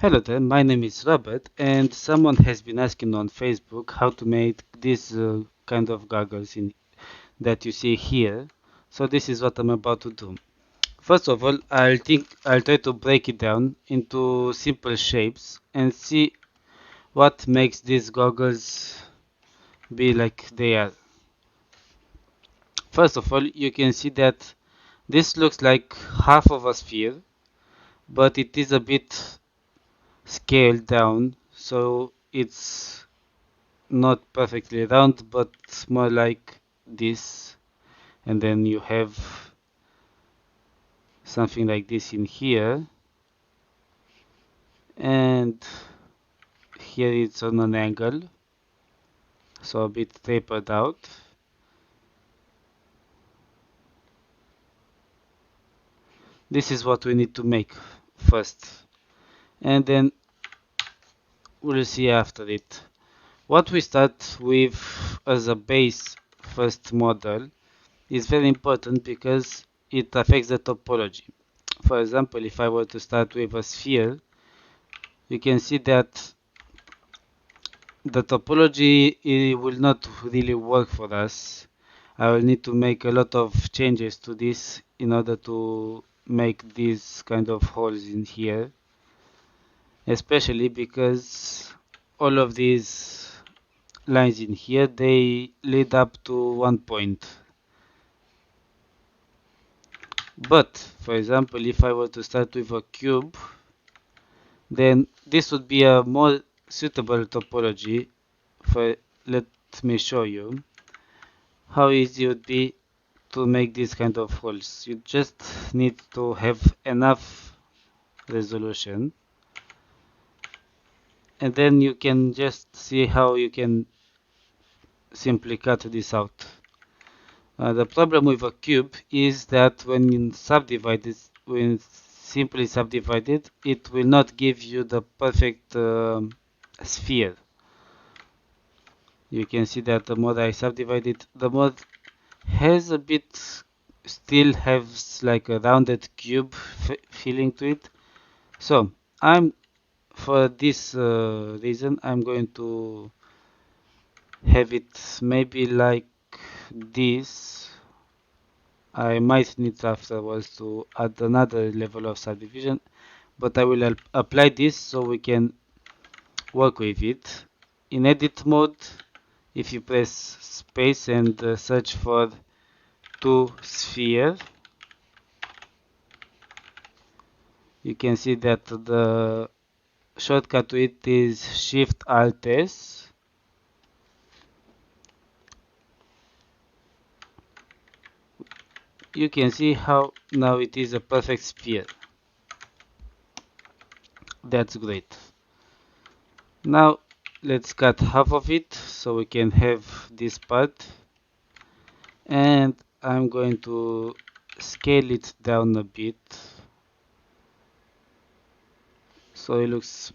Hello there, my name is Robert, and someone has been asking on Facebook how to make this kind of goggles that you see here. So this is what I'm about to do. First of all, I'll try to break it down into simple shapes and see what makes these goggles be like they are. First of all, you can see that this looks like half of a sphere, but it is a bit scaled down, so it's not perfectly round, but more like this. And then you have something like this in here, and here it's on an angle, so a bit tapered out. This is what we need to make first, and then we'll see after it. What we start with as a base first model is very important because it affects the topology. For example, if I were to start with a sphere, you can see that the topology will not really work for us. I will need to make a lot of changes to this in order to make these kind of holes in here, especially because all of these lines in here, they lead up to one point. But for example, if I were to start with a cube, then this would be a more suitable topology. For let me show you how easy it would be to make this kind of holes. You just need to have enough resolution, and then you can just see how you can simply cut this out. The problem with a cube is that when simply subdivided, it will not give you the perfect sphere. You can see that the more I subdivide it, the more has a bit still has like a rounded cube feeling to it. So I'm for this reason I'm going to have it maybe like this. I might need afterwards to add another level of subdivision, but I will apply this so we can work with it. In edit mode, if you press space and search for two sphere, you can see that the shortcut to it is Shift Alt S. You can see how now it is a perfect sphere. That's great. Now let's cut half of it so we can have this part, and I'm going to scale it down a bit so it looks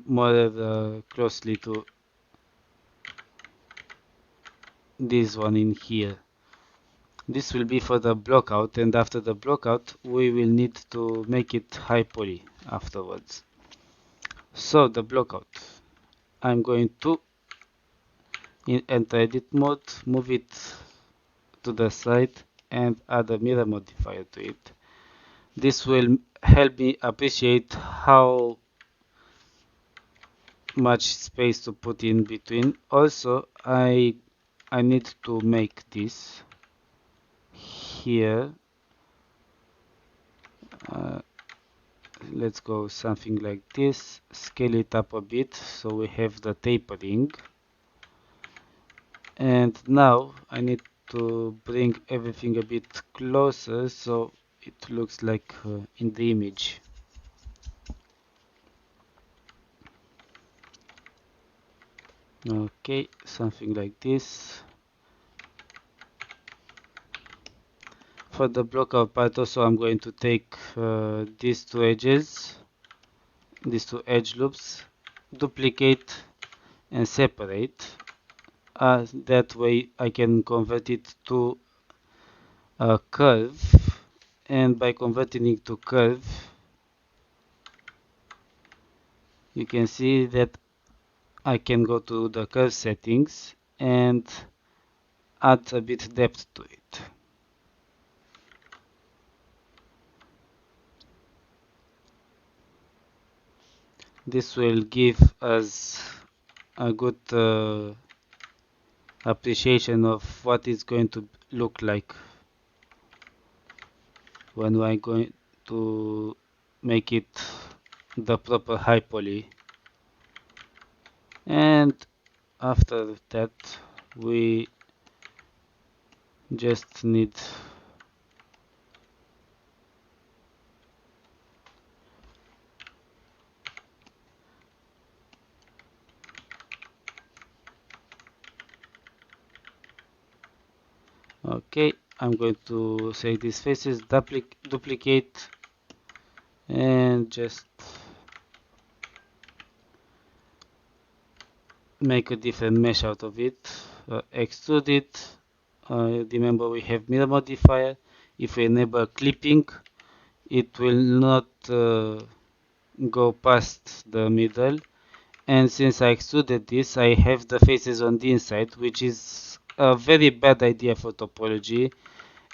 more closely to this one in here. This will be for the blockout, and after the blockout we will need to make it high poly afterwards. So the blockout, I'm going to enter edit mode, move it to the side and add a mirror modifier to it. This will help me appreciate how much space to put in between. Also, I need to make this here. Uh, let's go something like this. Scale it up a bit so we have the tapering. And now I need to bring everything a bit closer so it looks like in the image. Okay, something like this. For the blockout part also I'm going to take these two edges, these two edge loops, duplicate and separate. That way I can convert it to a curve, and by converting it to curve you can see that I can go to the curve settings and add a bit depth to it. This will give us a good appreciation of what it's going to look like when we're going to make it the proper high poly. And after that we just need okay, I'm going to say these faces, duplicate, and just make a different mesh out of it. Extrude it. Remember we have mirror modifier. If we enable clipping, it will not go past the middle. And since I extruded this, I have the faces on the inside, which is a very bad idea for topology,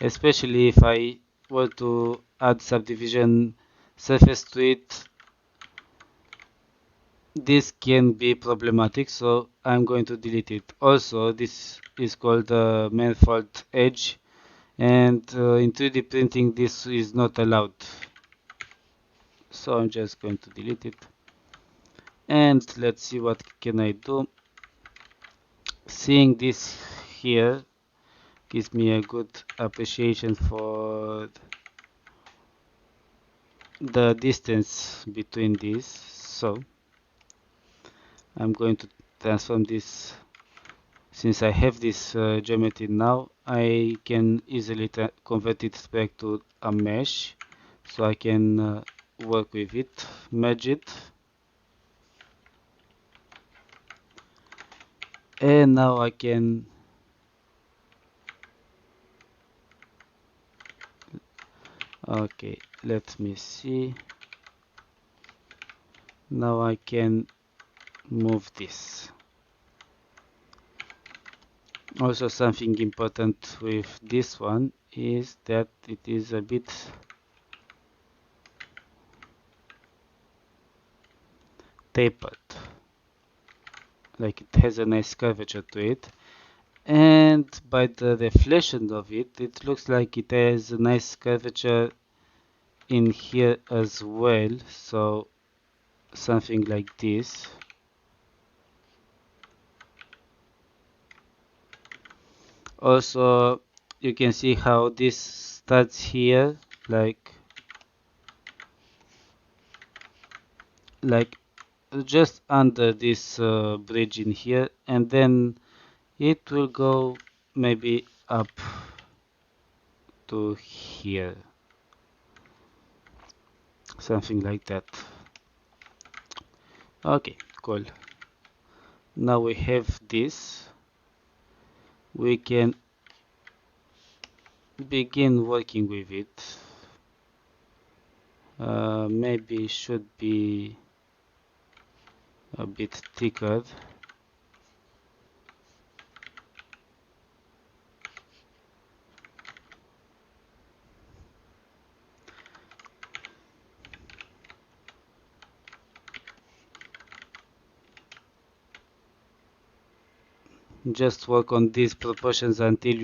especially if I were to add subdivision surface to it. This can be problematic, so I'm going to delete it. Also, this is called the manifold edge, and in 3D printing this is not allowed. So I'm just going to delete it. And let's see what can I do. Seeing this here gives me a good appreciation for the distance between these. So I'm going to transform this. Since I have this geometry now, I can easily convert it back to a mesh, so I can work with it, merge it, and now I can okay, let me see. Now I can move this. Also, something important with this one is that it is a bit tapered, like it has a nice curvature to it, and by the reflection of it, it looks like it has a nice curvature in here as well, so something like this. Also, you can see how this starts here, like just under this bridge in here, and then it will go maybe up to here, something like that. Okay, cool. Now we have this. We can begin working with it. Maybe should be a bit thicker. Just work on these proportions until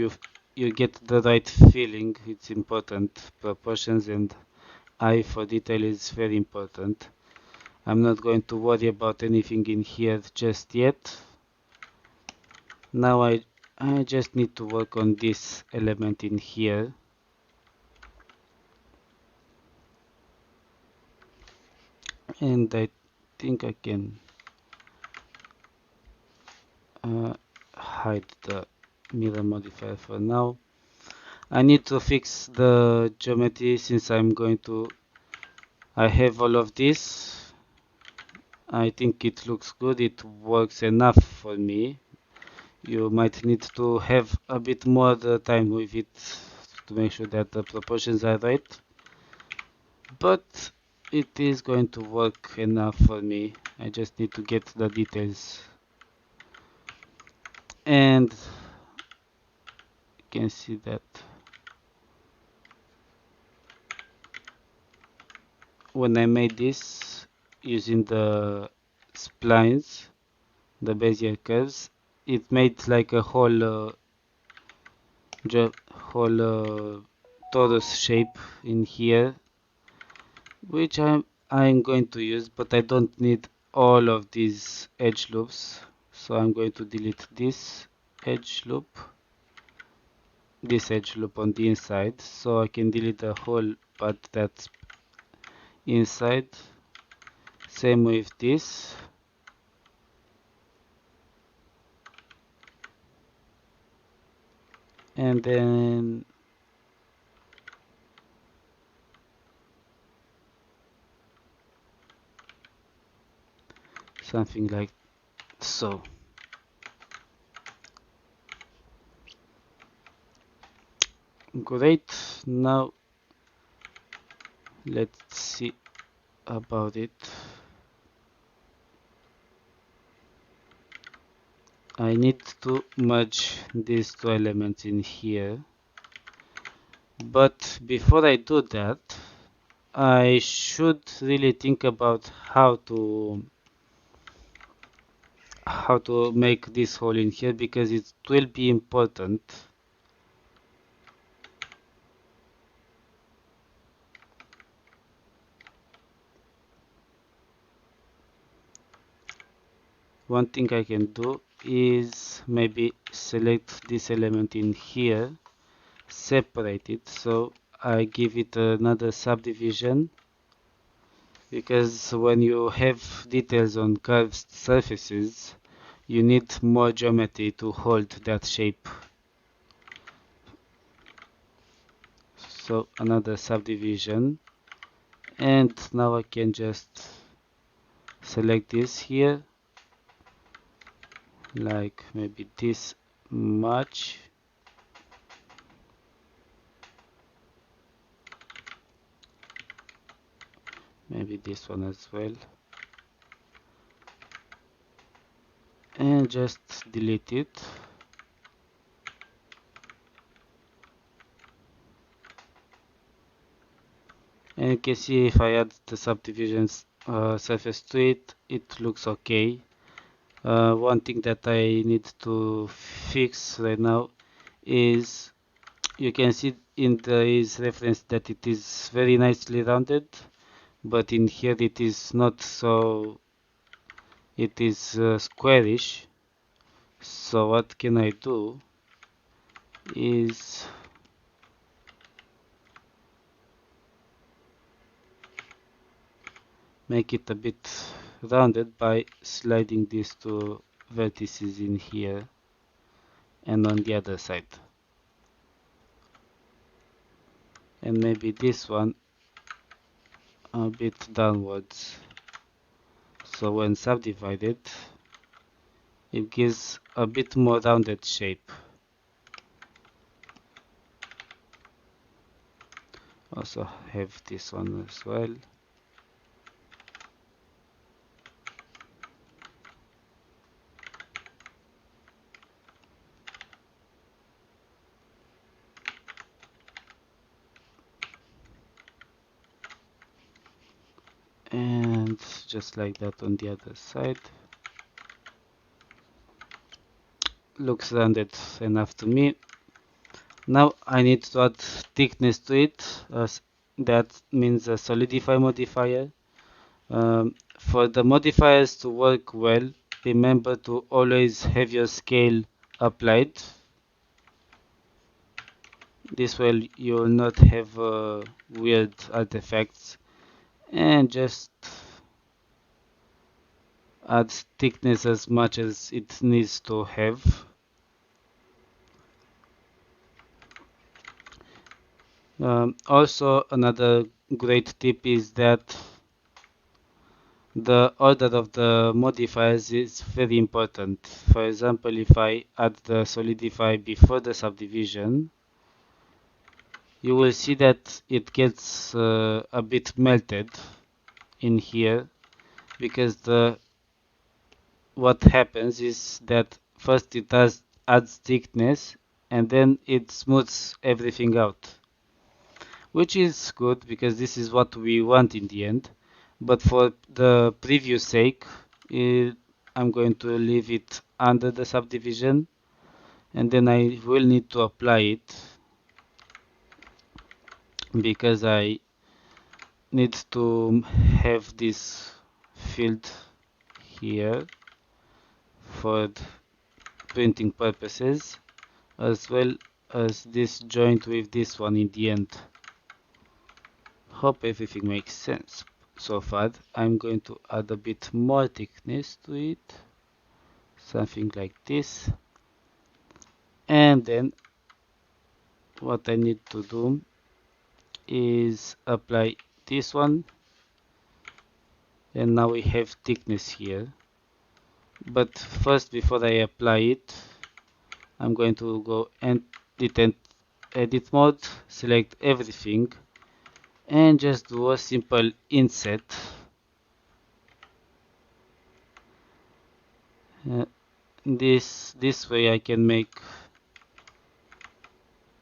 you get the right feeling. It's important. Proportions and eye for detail is very important. I'm not going to worry about anything in here just yet. Now I just need to work on this element in here. And I think I can hide the mirror modifier for now. I need to fix the geometry since I have all of this. I think it looks good, it works enough for me. You might need to have a bit more time with it to make sure that the proportions are right. But it is going to work enough for me. I just need to get the details. And you can see that when I made this using the splines, the Bezier curves, it made like a whole torus shape in here, which I'm going to use, but I don't need all of these edge loops, so I'm going to delete edge loop this edge loop on the inside, so I can delete the whole part that's inside. Same with this. And then something like so. Great. Now let's see about it. I need to merge these two elements in here, but before I do that, I should really think about how to make this hole in here, because it will be important. One thing I can do is maybe select this element in here, separate it, so I give it another subdivision, because when you have details on curved surfaces, you need more geometry to hold that shape. So another subdivision, and now I can just select this here, like maybe this much. Maybe this one as well. And just delete it. And you can see if I add the subdivisions surface to it, it looks okay. One thing that I need to fix right now is you can see in this reference that it is very nicely rounded, but in here it is not, so it is squarish. So what can I do is make it a bit rounded by sliding these two vertices in here and on the other side, and maybe this one a bit downwards, so when subdivided it gives a bit more rounded shape. Also have this one as well. And just like that on the other side. Looks rounded enough to me. Now I need to add thickness to it, that means a solidify modifier. For the modifiers to work well, remember to always have your scale applied. This way you will not have weird artifacts, and just add thickness as much as it needs to have. Also, another great tip is that the order of the modifiers is very important. For example, if I add the solidify before the subdivision, you will see that it gets a bit melted. in here, because what happens is that first it adds thickness and then it smooths everything out, which is good because this is what we want in the end. But for the preview sake, I'm going to leave it under the subdivision, and then I will need to apply it because I need to have this field here for printing purposes, as well as this joint with this one in the end. Hope everything makes sense so far. I'm going to add a bit more thickness to it, something like this, and then what I need to do is apply this one, and now we have thickness here. But first, before I apply it, I'm going to go and edit mode, select everything, and just do a simple inset. This way I can make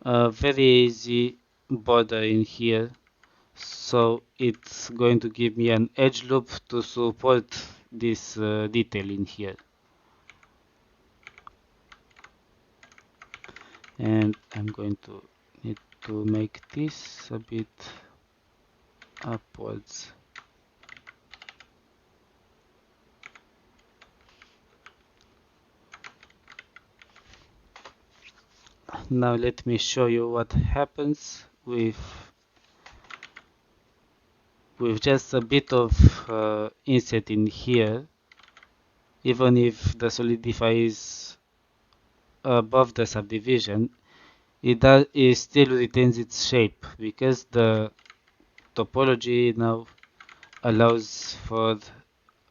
a very easy border in here, so it's going to give me an edge loop to support this detail in here. And I'm going to need to make this a bit upwards. Now let me show you what happens with just a bit of inset in here. Even if the Solidify is above the subdivision, it still retains its shape because the topology now allows for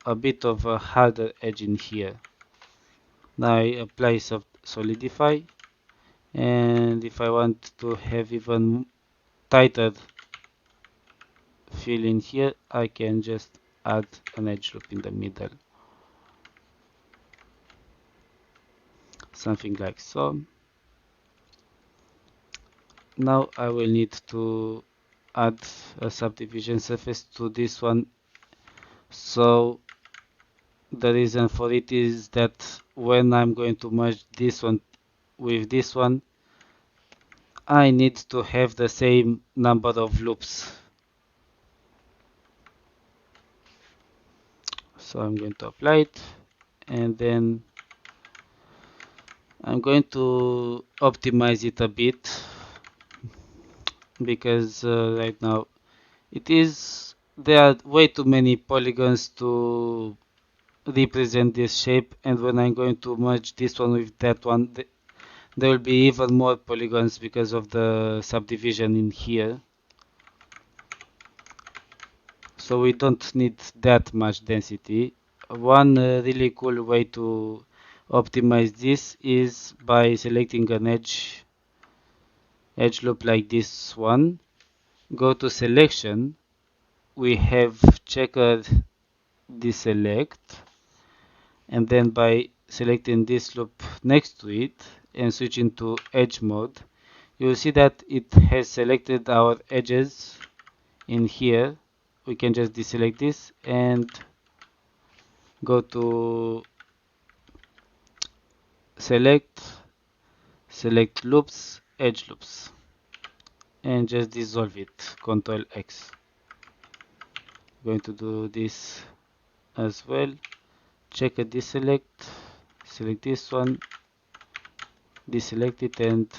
a bit of a harder edge in here. Now I apply Solidify, and if I want to have even tighter fill in here, I can just add an edge loop in the middle, something like so. Now I will need to add a subdivision surface to this one. So the reason for it is that when I'm going to merge this one with this one, I need to have the same number of loops. So I'm going to apply it, and then I'm going to optimize it a bit because right now there are way too many polygons to represent this shape, and when I'm going to merge this one with that one, there will be even more polygons because of the subdivision in here. So we don't need that much density. One really cool way to optimize this is by selecting an edge loop like this one. Go to selection. We have checkered deselect, and then by selecting this loop next to it and switching to edge mode, you will see that it has selected our edges in here. We can just deselect this and go to select loops, edge loops, and just dissolve it, Ctrl X. Going to do this as well. Check a deselect, select this one, deselect it, and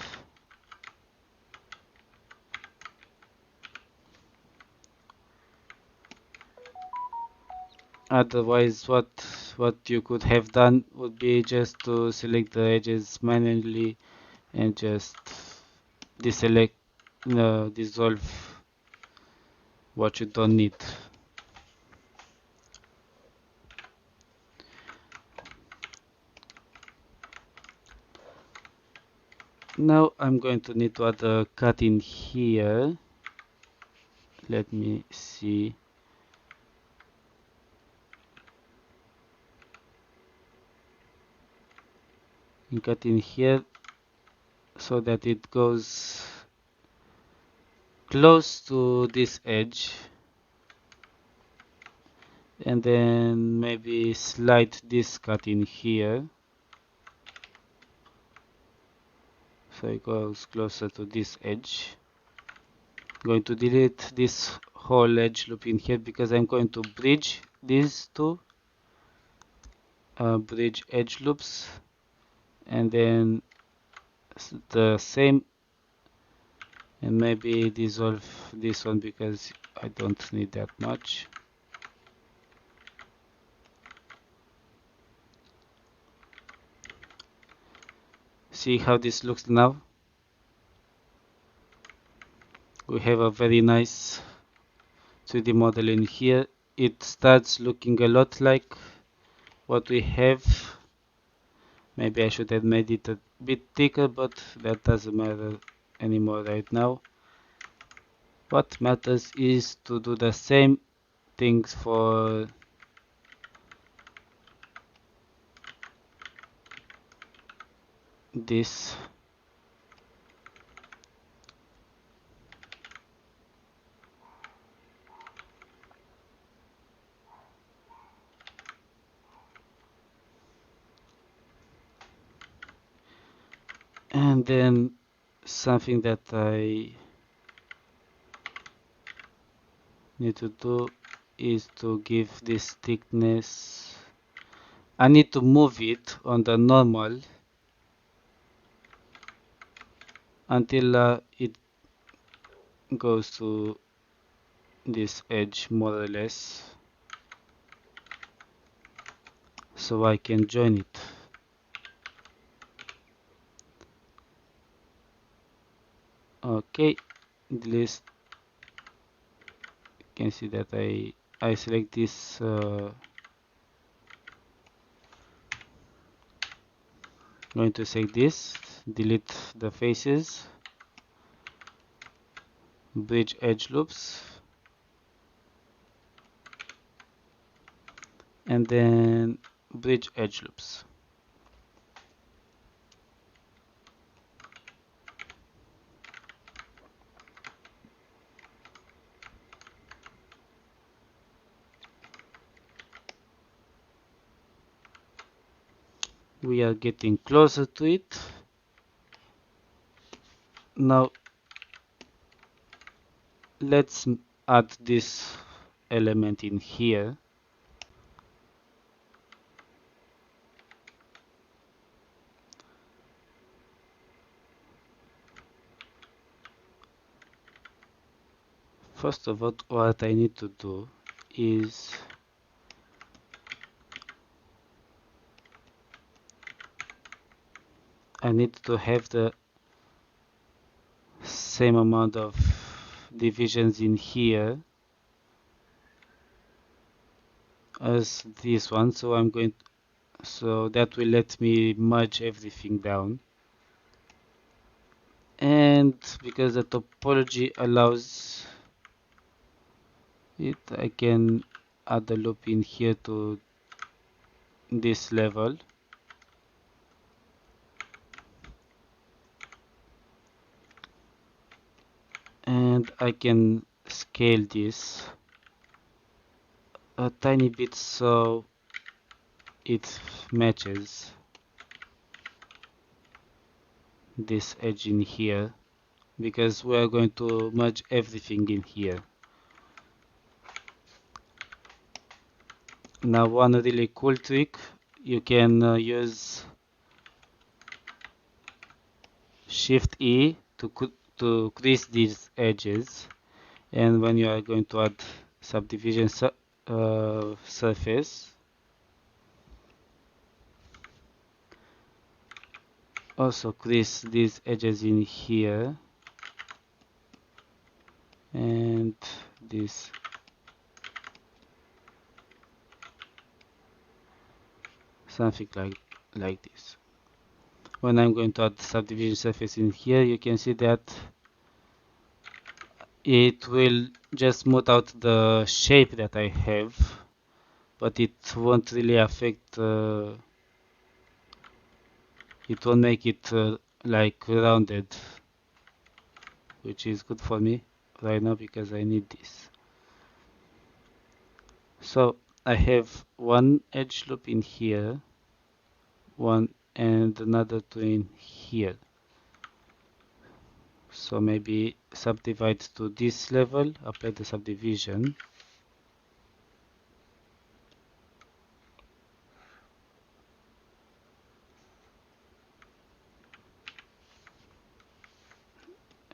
otherwise what you could have done would be just to select the edges manually and just deselect, dissolve what you don't need. Now I'm going to need to add a cut in here. Let me see. and cut in here so that it goes close to this edge, and then maybe slide this cut in here so it goes closer to this edge. I'm going to delete this whole edge loop in here because I'm going to bridge these two bridge edge loops, and then the same, and maybe dissolve this one because I don't need that much. See how this looks now? We have a very nice 3D model in here. It starts looking a lot like what we have. Maybe I should have made it a bit thicker, but that doesn't matter anymore right now. What matters is to do the same things for this. And then something that I need to do is to give this thickness. I need to move it on the normal until it goes to this edge more or less, so I can join it. Okay, delete. You can see that I select this going to select this, delete the faces, bridge edge loops, and then bridge edge loops. We are getting closer to it. Now let's add this element in here. First of all, what I need to do is I need to have the same amount of divisions in here as this one, so I'm going to, so that will let me merge everything down. And because the topology allows it, I can add a loop in here to this level. And I can scale this a tiny bit so it matches this edge in here, because we are going to merge everything in here. Now one really cool trick, you can use Shift E to crease these edges, and when you are going to add subdivision surface, also crease these edges in here and this. Something like this. When I'm going to add subdivision surface in here, you can see that it will just smooth out the shape that I have, but it won't really affect it won't make it like rounded, which is good for me right now because I need this. So I have one edge loop in here, one and another two in here. So maybe subdivide to this level, apply the subdivision.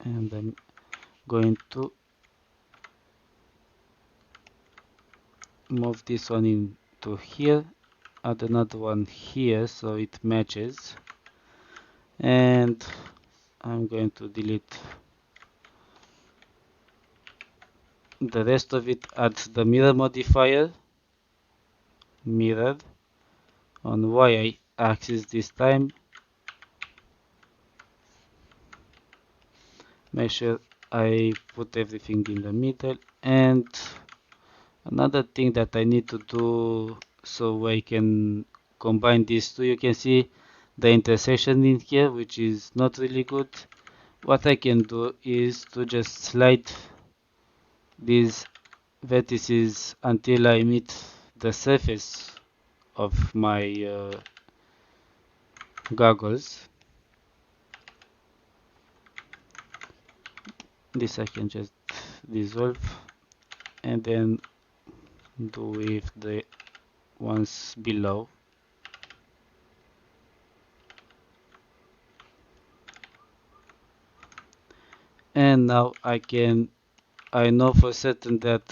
And I'm going to move this one into here, add another one here so it matches. And I'm going to delete the rest of it, add the mirror modifier, mirrored, on y axis this time. Make sure I put everything in the middle. And another thing that I need to do so I can combine these two, you can see the intersection in here, which is not really good. What I can do is to just slide these vertices until I meet the surface of my goggles. This I can just dissolve and then do with the ones below. And now I know for certain that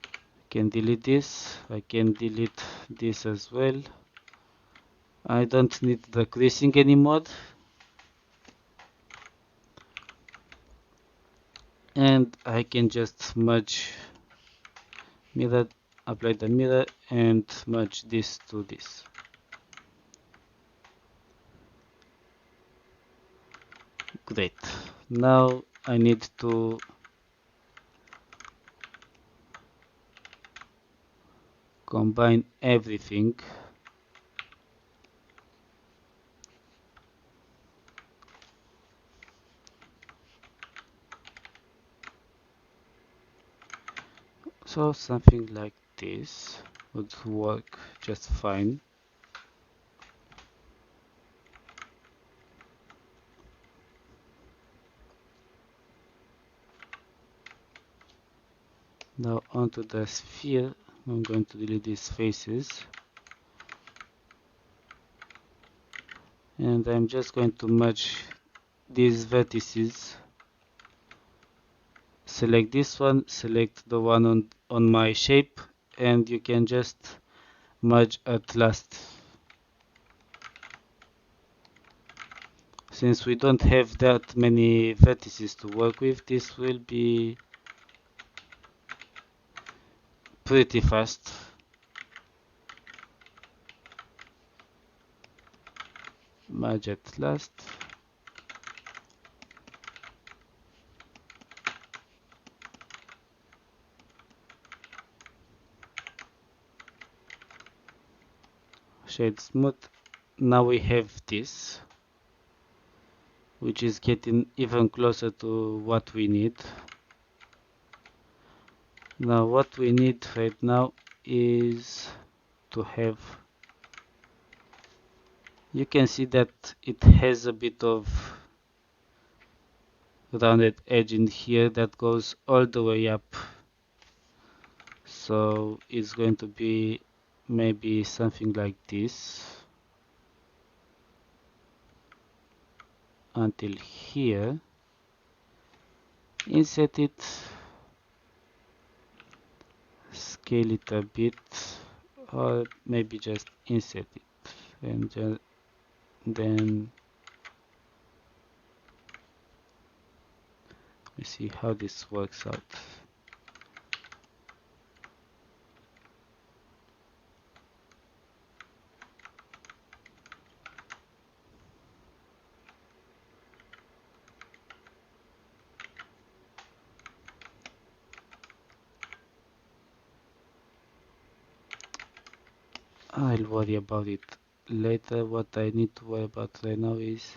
I can delete this. I can delete this as well. I don't need the creasing anymore. And I can just merge mirror, apply the mirror and merge this to this. Great. Now I need to combine everything. So something like this would work just fine. Now onto the sphere, I'm going to delete these faces. And I'm just going to merge these vertices. Select this one, select the one on my shape, and you can just merge at last. Since we don't have that many vertices to work with, this will be pretty fast. Merge at last. Shade smooth. Now we have this, which is getting even closer to what we need. Now what we need right now is to have, you can see that it has a bit of rounded edge in here that goes all the way up. So it's going to be maybe something like this until here. Insert it, scale it a bit, or maybe just insert it and then we see how this works out. I'll worry about it later. What I need to worry about right now is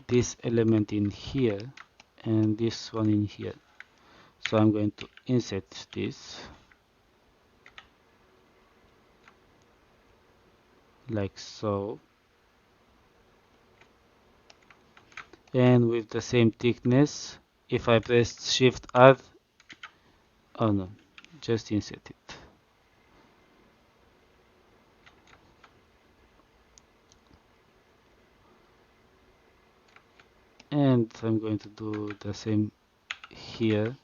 this element in here and this one in here. So I'm going to insert this like so, and with the same thickness. If I press Shift R, oh no, just insert it. And I'm going to do the same here.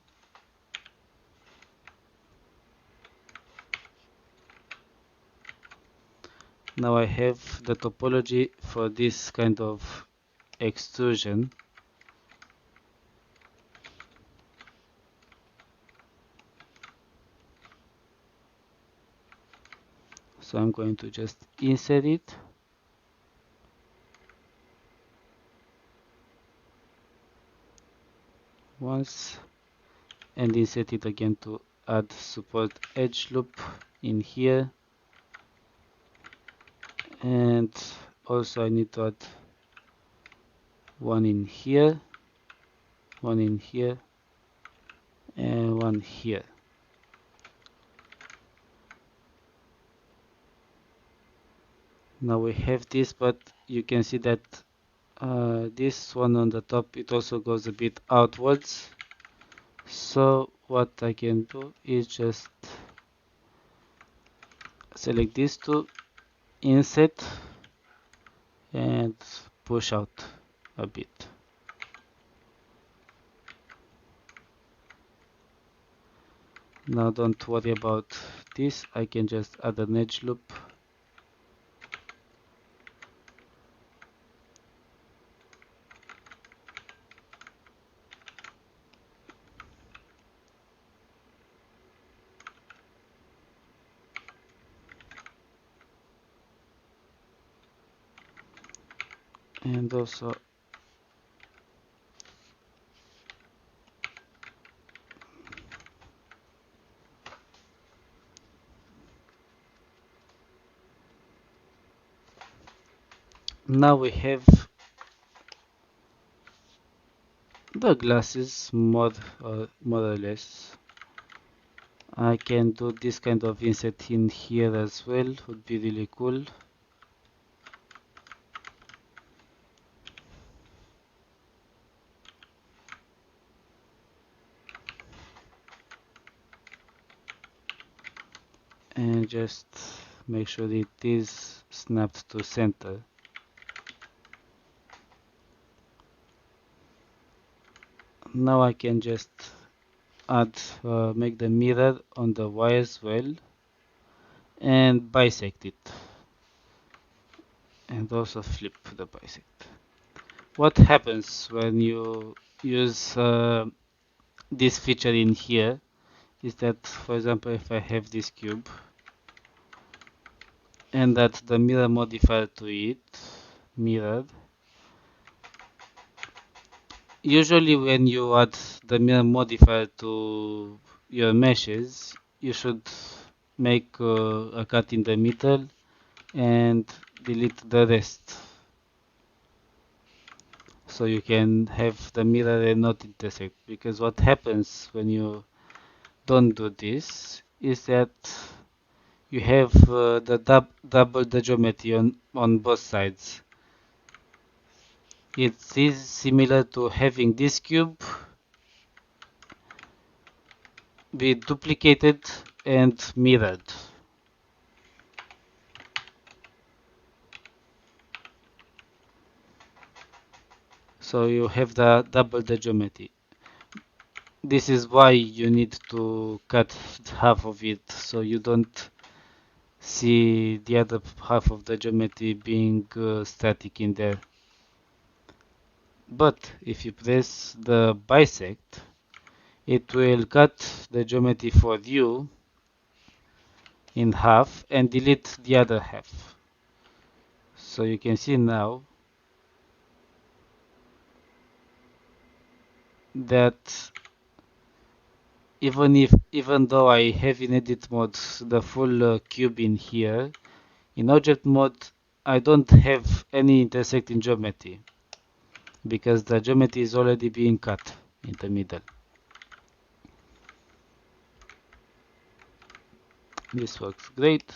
Now I have the topology for this kind of extrusion. So I'm going to just insert it. Once and insert it again to add support edge loop in here. And also I need to add one in here, one in here, and one here. Now we have this, but you can see that this one on the top, it also goes a bit outwards. So what I can do is just select these two, insert, and push out a bit. Now don't worry about this, I can just add an edge loop. And also now we have the glasses more or less. I can do this kind of insert in here as well, would be really cool. And just make sure it is snapped to center. Now I can just add, make the mirror on the Y as well, and bisect it, and also flip the bisect. What happens when you use this feature in here is that, for example, if I have this cube and that the mirror modifier to it, mirrored, usually when you add the mirror modifier to your meshes, you should make a cut in the middle and delete the rest. So you can have the mirror and not intersect. Because what happens when you don't do this is that you have the double the geometry on both sides. It is similar to having this cube be duplicated and mirrored. So you have the double the geometry. This is why you need to cut half of it, so you don't see the other half of the geometry being static in there. But if you press the bisect, it will cut the geometry for you in half and delete the other half. So you can see now that even though I have in edit mode the full cube in here, in object mode I don't have any intersecting geometry because the geometry is already being cut in the middle. This works great.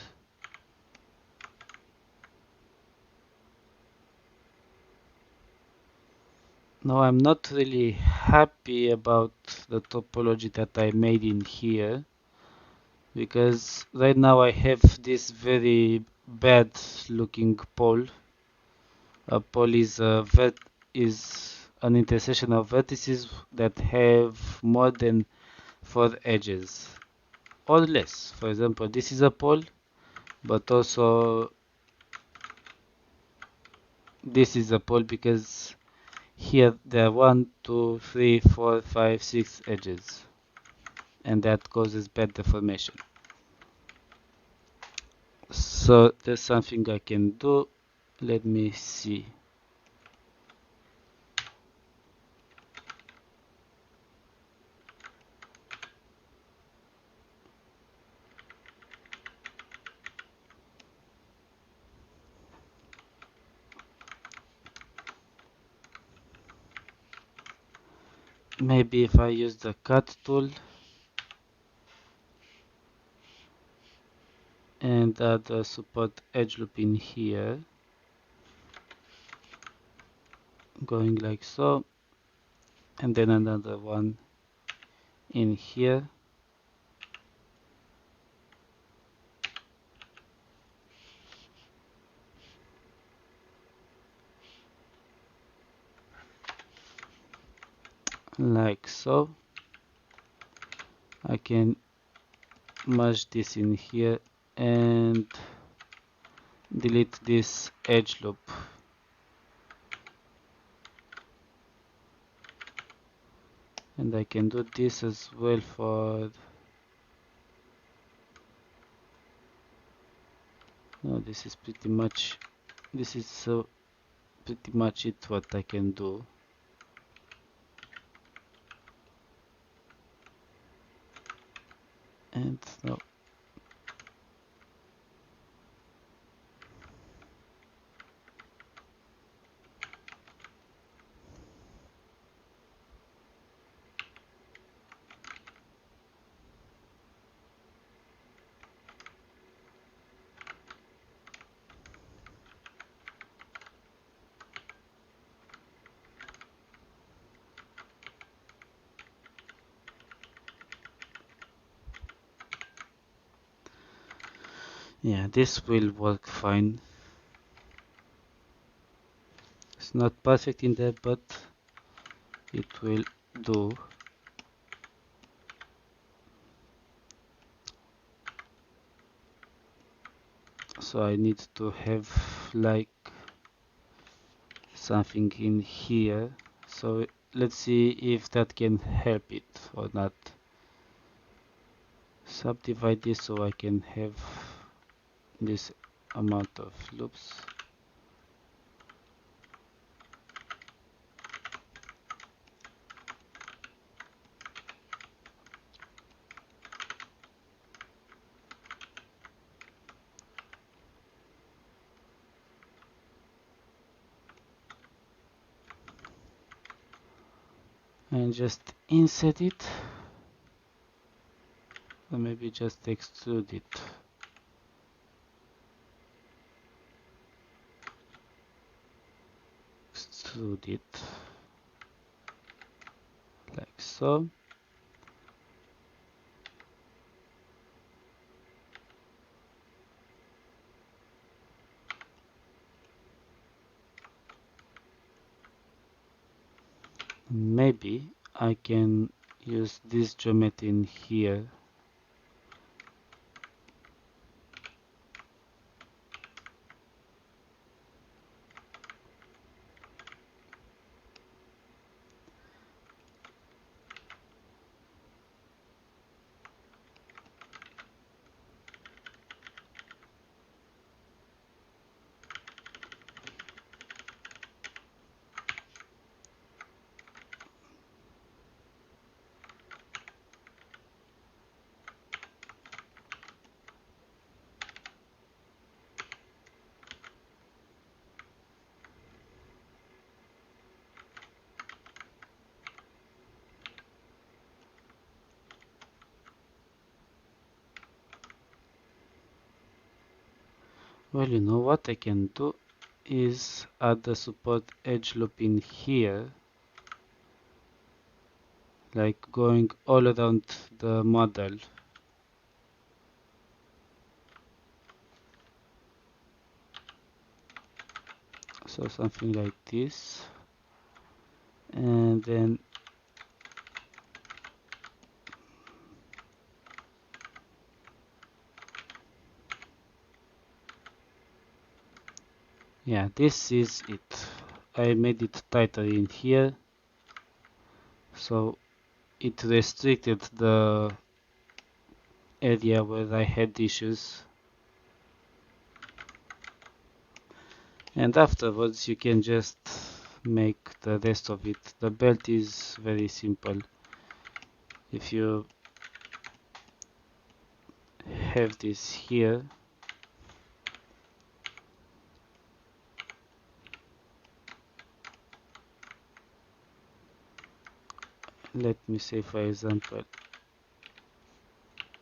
Now I'm not really happy about the topology that I made in here because right now I have this very bad looking pole. A pole is an intersection of vertices that have more than 4 edges or less. For example, this is a pole, but also this is a pole because here there are 1, 2, 3, 4, 5, 6 edges, and that causes bad deformation. So there's something I can do. Let me see. Maybe if I use the cut tool and add a support edge loop in here, going like so, and then another one in here. Like so. I can merge this in here and delete this edge loop. And I can do this as well for... No, this is pretty much... This is pretty much it what I can do. And no. Yeah, this will work fine. It's not perfect in there, but it will do. So I need to have like something in here. So let's see if that can help it or not. Subdivide this so I can have this amount of loops. And just insert it, or maybe just extrude it. Extrude it like so. Maybe I can use this geometry in here. Well, you know what I can do is add the support edge loop in here, like going all around the model. So something like this, and then yeah, this is it. I made it tighter in here, so it restricted the area where I had issues, and afterwards you can just make the rest of it. The belt is very simple. If you have this here, let me say for example,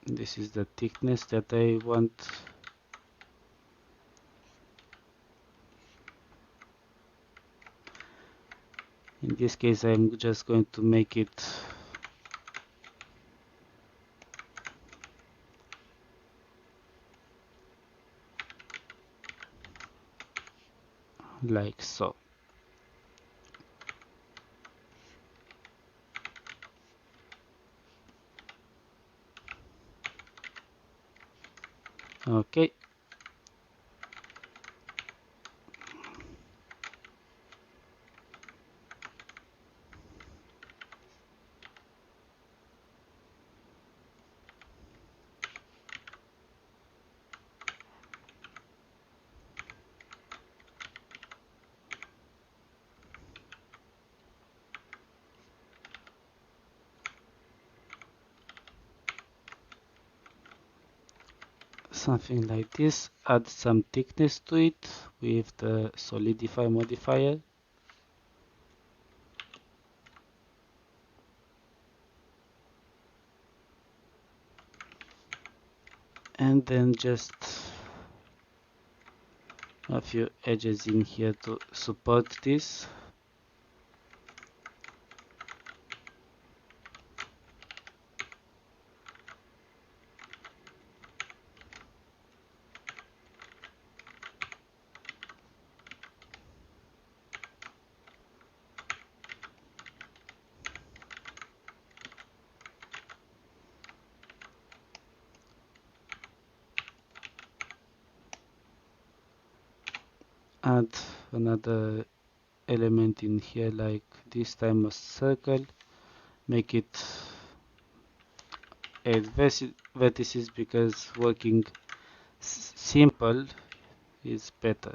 this is the thickness that I want. In this case I'm just going to make it like so. Okay, something like this. Add some thickness to it with the solidify modifier, and then just a few edges in here to support this. Add another element in here, like this time a circle. Make it 8 vertices because working simple is better.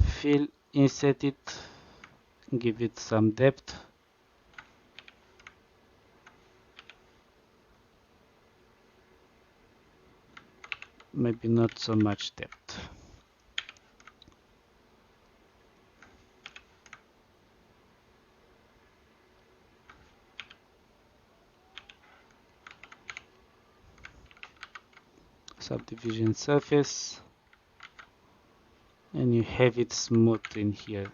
Fill, insert it, give it some depth. Maybe not so much depth. Subdivision surface, and you have it smooth in here.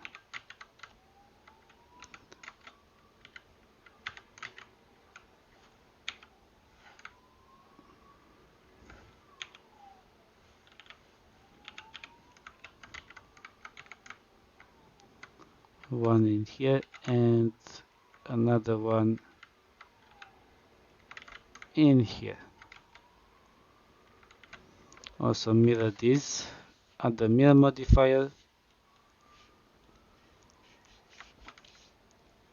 One in here and another one in here. Also mirror this, add the mirror modifier,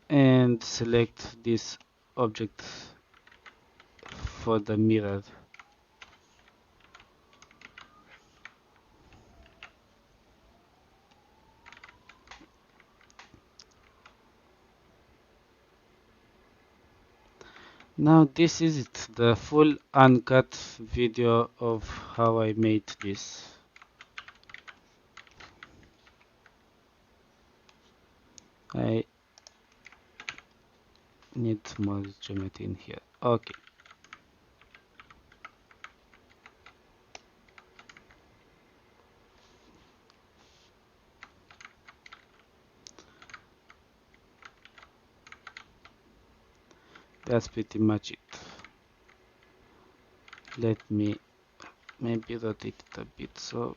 and select this object for the mirror. Now this is it, the full uncut video of how I made this. I need more geometry in here. Okay. That's pretty much it. Let me maybe rotate it a bit so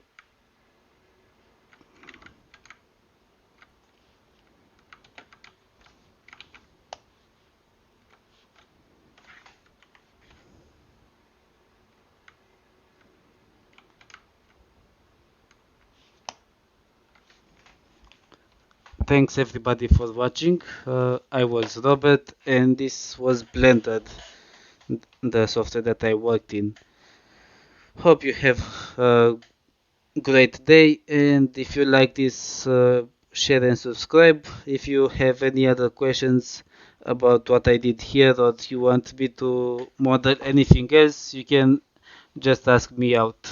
thanks everybody for watching. I was Robert and this was Blended, the software that I worked in. Hope you have a great day, and if you like this, share and subscribe. If you have any other questions about what I did here, or you want me to model anything else, you can just ask me out.